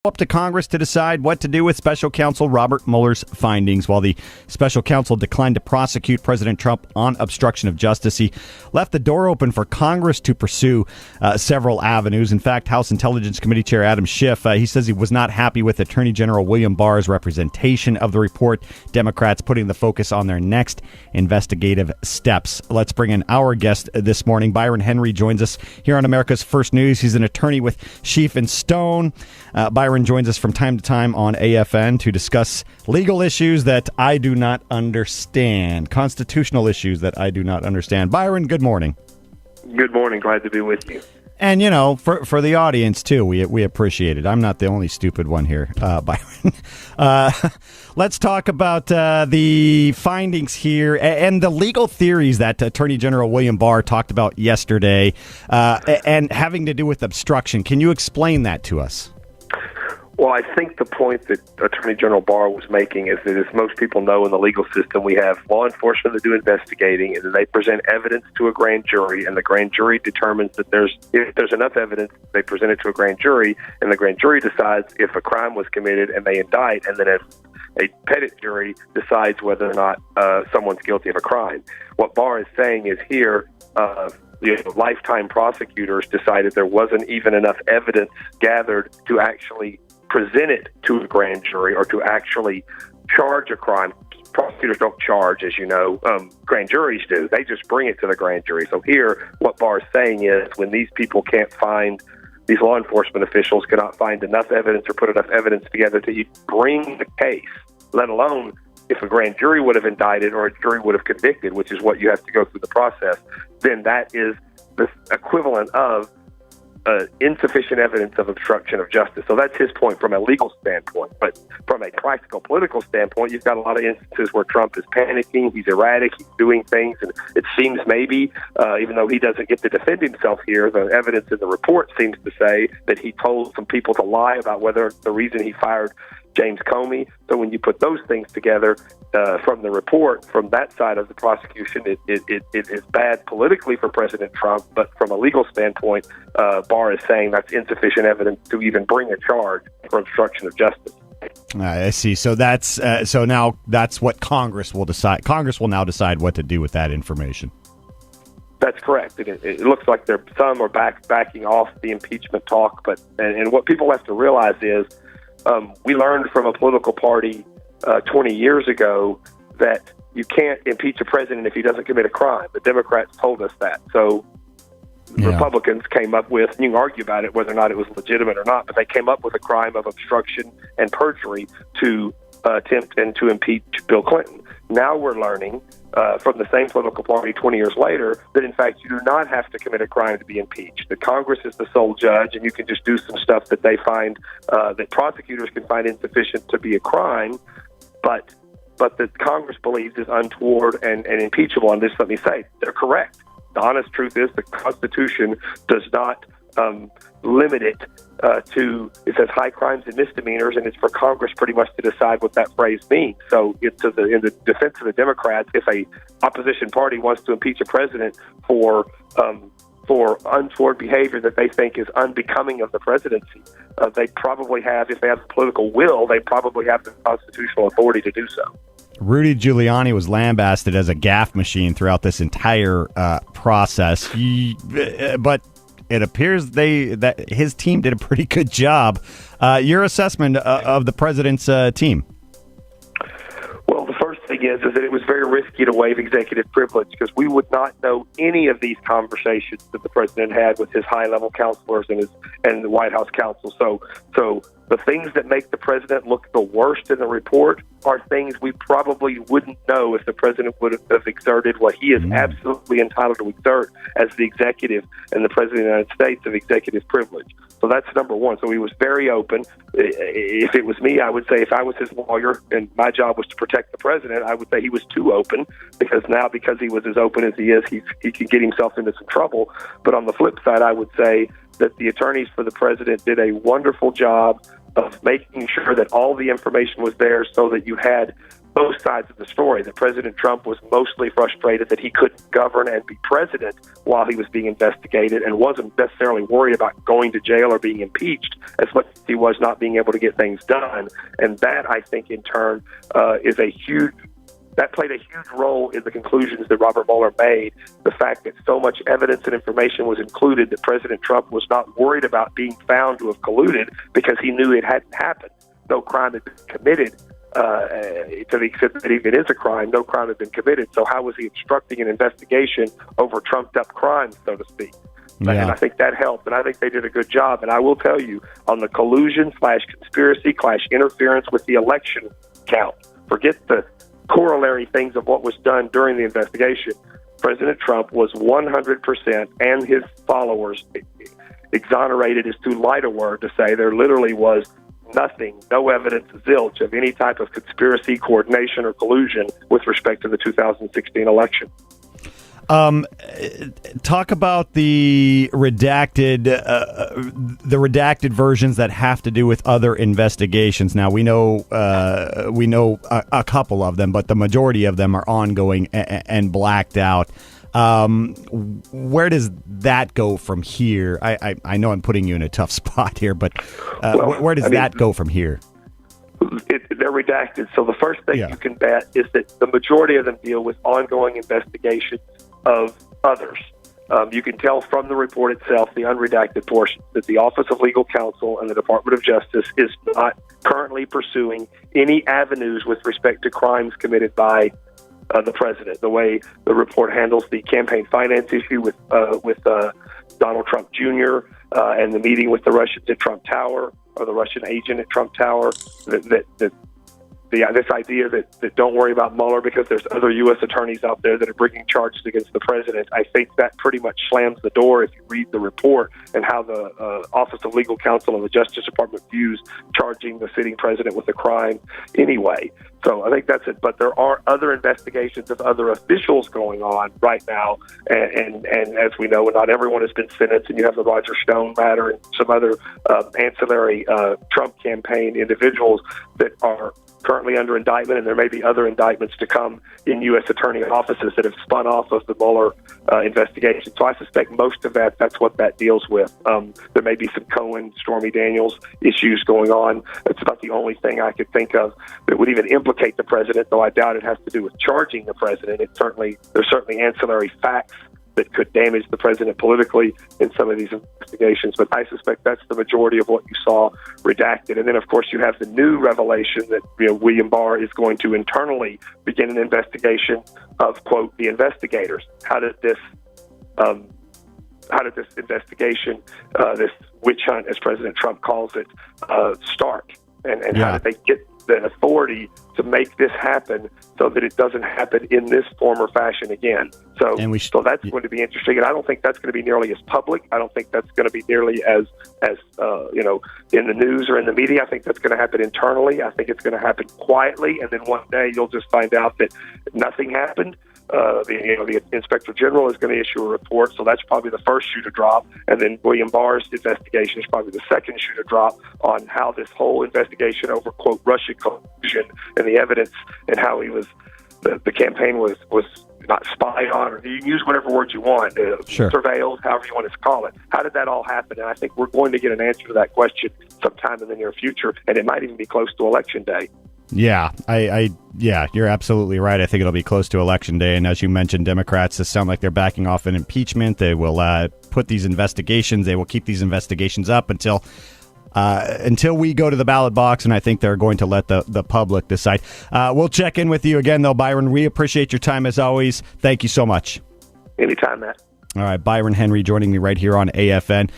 Up to Congress to decide what to do with Special Counsel Robert Mueller's findings. While the special counsel declined to prosecute President Trump on obstruction of justice, he left the door open for Congress to pursue several avenues. In fact, House Intelligence Committee Chair Adam Schiff, he says he was not happy with Attorney General William Barr's representation of the report. Democrats putting the focus on their next investigative steps. Let's bring in our guest this morning. Byron Henry joins us here on America's First News. He's an attorney with Schiff and Stone. Byron joins us from time to time on AFN to discuss legal issues that I do not understand, constitutional issues that I do not understand. Byron, good morning. Good morning. Glad to be with you. And, you know, for the audience, too, we appreciate it. I'm not the only stupid one here, Byron. Let's talk about the findings here and the legal theories that Attorney General William Barr talked about yesterday and having to do with obstruction. Can you explain that to us? Well, I think the point that Attorney General Barr was making is that, as most people know, in the legal system, we have law enforcement that do investigating, and then they present evidence to a grand jury, and the grand jury determines that if there's enough evidence, they present it to a grand jury, and the grand jury decides if a crime was committed, and they indict, and then a pettit jury decides whether or not someone's guilty of a crime. What Barr is saying is here, lifetime prosecutors decided there wasn't even enough evidence gathered to actually present it to a grand jury or to actually charge a crime. Prosecutors don't charge, as you know. Grand juries do. They just bring it to the grand jury. So here, what Barr is saying is when these people can't find, these law enforcement officials cannot find enough evidence or put enough evidence together to bring the case, let alone if a grand jury would have indicted or a jury would have convicted, which is what you have to go through the process, then that is the equivalent of insufficient evidence of obstruction of justice. So that's his point from a legal standpoint. But from a practical political standpoint, you've got a lot of instances where Trump is panicking, he's erratic, he's doing things, and it seems maybe, even though he doesn't get to defend himself here, the evidence in the report seems to say that he told some people to lie about whether the reason he fired James Comey. So when you put those things together from the report, from that side of the prosecution, it is bad politically for President Trump. But from a legal standpoint, Barr is saying that's insufficient evidence to even bring a charge for obstruction of justice. I see. So that's so now that's what Congress will decide. Congress will now decide what to do with that information. That's correct. It looks like some are backing off the impeachment talk. But and what people have to realize is, we learned from a political party 20 years ago that you can't impeach a president if he doesn't commit a crime. The Democrats told us that. So Republicans came up with, and you can argue about it whether or not it was legitimate or not, but they came up with a crime of obstruction and perjury to attempt and to impeach Bill Clinton. Now we're learning from the same political party 20 years later that, in fact, you do not have to commit a crime to be impeached. The Congress is the sole judge, and you can just do some stuff that they find, that prosecutors can find insufficient to be a crime, but that Congress believes is untoward and impeachable. And this, let me say, they're correct. The honest truth is the Constitution does not limit it to, it says high crimes and misdemeanors, and it's for Congress pretty much to decide what that phrase means. So it's in the defense of the Democrats, if a opposition party wants to impeach a president for untoward behavior that they think is unbecoming of the presidency, they probably have, if they have the political will, they probably have the constitutional authority to do so. Rudy Giuliani was lambasted as a gaffe machine throughout this entire process, but it appears that his team did a pretty good job. Your assessment of the president's team? Well, the first thing is that it was very risky to waive executive privilege because we would not know any of these conversations that the president had with his high-level counselors and the White House counsel. So the things that make the president look the worst in the report are things we probably wouldn't know if the president would have exerted what he is absolutely entitled to exert as the executive and the president of the United States of executive privilege. So that's number one. So he was very open. If it was me, I would say if I was his lawyer and my job was to protect the president, I would say he was too open because he was as open as he is, he could get himself into some trouble. But on the flip side, I would say that the attorneys for the president did a wonderful job of making sure that all the information was there so that you had both sides of the story. That President Trump was mostly frustrated that he couldn't govern and be president while he was being investigated, and wasn't necessarily worried about going to jail or being impeached as much as he was not being able to get things done. And that, I think, in turn, that played a huge role in the conclusions that Robert Mueller made. The fact that so much evidence and information was included that President Trump was not worried about being found to have colluded because he knew it hadn't happened. No crime had been committed. To the extent that even is a crime, no crime had been committed. So how was he obstructing an investigation over trumped-up crimes, so to speak? Yeah. And I think that helped, and I think they did a good job. And I will tell you, on the collusion/conspiracy/interference with the election count, forget the corollary things of what was done during the investigation, President Trump was 100%, and his followers exonerated is too light a word to say. There literally was nothing, no evidence, zilch of any type of conspiracy, coordination, or collusion with respect to the 2016 election. Talk about the redacted versions that have to do with other investigations. Now we know a couple of them, but the majority of them are ongoing and blacked out. Where does that go from here? I know I'm putting you in a tough spot here, but where does that go from here? They're redacted. So the first thing you can bet is that the majority of them deal with ongoing investigations of others. You can tell from the report itself, the unredacted portion, that the Office of Legal Counsel and the Department of Justice is not currently pursuing any avenues with respect to crimes committed by the president. The way the report handles the campaign finance issue with Donald Trump Jr. And the meeting with the Russians at Trump Tower, or the Russian agent at Trump Tower, this idea that don't worry about Mueller because there's other U.S. attorneys out there that are bringing charges against the president, I think that pretty much slams the door if you read the report and how the Office of Legal Counsel and the Justice Department views charging the sitting president with a crime anyway. So I think that's it. But there are other investigations of other officials going on right now. And as we know, not everyone has been sentenced. And you have the Roger Stone matter and some other ancillary Trump campaign individuals that are currently under indictment, and there may be other indictments to come in U.S. attorney offices that have spun off of the Mueller investigation. So I suspect most of that's what that deals with. There may be some Cohen, Stormy Daniels issues going on. That's about the only thing I could think of that would even implicate the president, though I doubt it has to do with charging the president. There's certainly ancillary facts that could damage the president politically in some of these investigations. But I suspect that's the majority of what you saw redacted. And then, of course, you have the new revelation that William Barr is going to internally begin an investigation of, quote, the investigators. How did this investigation, this witch hunt, as President Trump calls it, start? And how did they get the authority to make this happen so that it doesn't happen in this form or fashion again? So that's going to be interesting, and I don't think that's going to be nearly as public. I don't think that's going to be nearly as in the news or in the media. I think that's going to happen internally. I think it's going to happen quietly, and then one day you'll just find out that nothing happened. The Inspector General is going to issue a report, so that's probably the first shoe to drop. And then William Barr's investigation is probably the second shoe to drop on how this whole investigation over, quote, Russia collusion and the evidence and how he was, the campaign was not spied on, or you can use whatever word you want, surveilled, however you want to call it. How did that all happen? And I think we're going to get an answer to that question sometime in the near future, and it might even be close to Election Day. Yeah, you're absolutely right. I think it'll be close to Election Day. And as you mentioned, Democrats sound like they're backing off an impeachment. They will put these investigations. They will keep these investigations up until we go to the ballot box. And I think they're going to let the public decide. We'll check in with you again, though, Byron. We appreciate your time as always. Thank you so much. Anytime, Matt. All right, Byron Henry joining me right here on AFN.